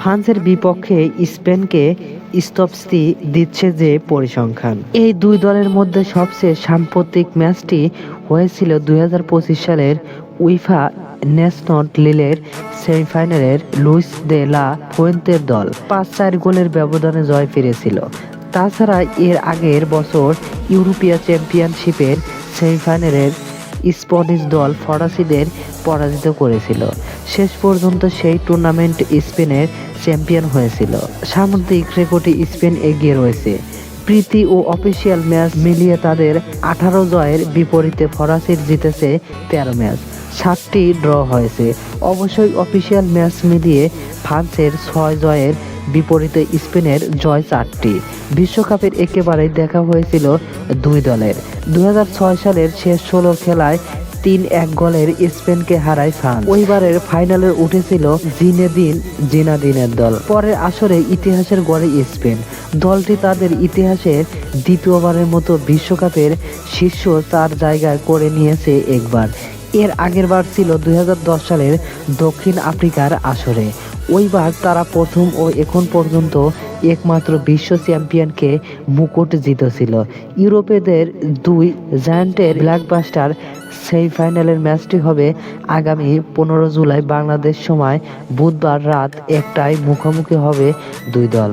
ফ্রান্সের বিপক্ষে স্পেনকে স্তব্ধি দিচ্ছে যে পরিসংখ্যান। এই দুই দলের মধ্যে সবচেয়ে সাম্প্রতিক ম্যাচটি হয়েছিল 2025 সালের উইফা নেশনস লিগের সেমিফাইনালের লুইস দে লা ফুয়েন্তের দল 5-4 গোলের ব্যবধানে জয় ফিরেছিল। তাছাড়া এর আগের বছর ইউরোপীয় চ্যাম্পিয়নশিপের সেমিফাইনালের স্প্যানিশ দল ফরাসিদের পরাজিত করেছিল। শেষ পর্যন্ত সেই টুর্নামেন্ট স্পেনের চ্যাম্পিয়ন হয়েছিল। সামুদ্রিক রেকর্ডে স্পেন এগিয়ে রয়েছে। প্রীতি ও অফিসিয়াল ম্যাচ মিলিয়ে তাদের 18 জয়ের বিপরীতে ফরাসির জিতেছে 13 ম্যাচ, 7টি ড্র হয়েছে। অবশ্যই অফিসিয়াল ম্যাচ মিলিয়ে ফ্রান্সের 6 জয়ের বিপরীতে স্পেনের জয় 4টি। বিশ্বকাপের একেবারেই দেখা হয়েছিল দুই দলের। 2006 সালের শেষ 16 খেলায় 3-1 গোলের স্পেনকে হারায় ফ্রান্স। ওইবারের ফাইনালে উঠেছিল জিনেদিন জিদানের দল। পরের আসরে ইতিহাসের গড়ে স্পেন। দলটি তাদের ইতিহাসের দ্বিতীয়বারের মতো বিশ্বকাপের শীর্ষ 4 জায়গায় করে নিয়েছে একবার। এর আগের বার ছিল 2010 সালের দক্ষিণ আফ্রিকার আসরে। ওইবার তারা প্রথম ও এখন পর্যন্ত একমাত্র বিশ্ব চ্যাম্পিয়নকে মুকুট জিতেছিল। ইউরোপীয়দের দুই জায়ান্টের ব্ল্যাকবাস্টার সেমিফাইনালের ম্যাচটি হবে আগামী 15 জুলাই বাংলাদেশ সময় বুধবার রাত 1টায় মুখোমুখি হবে দুই দল।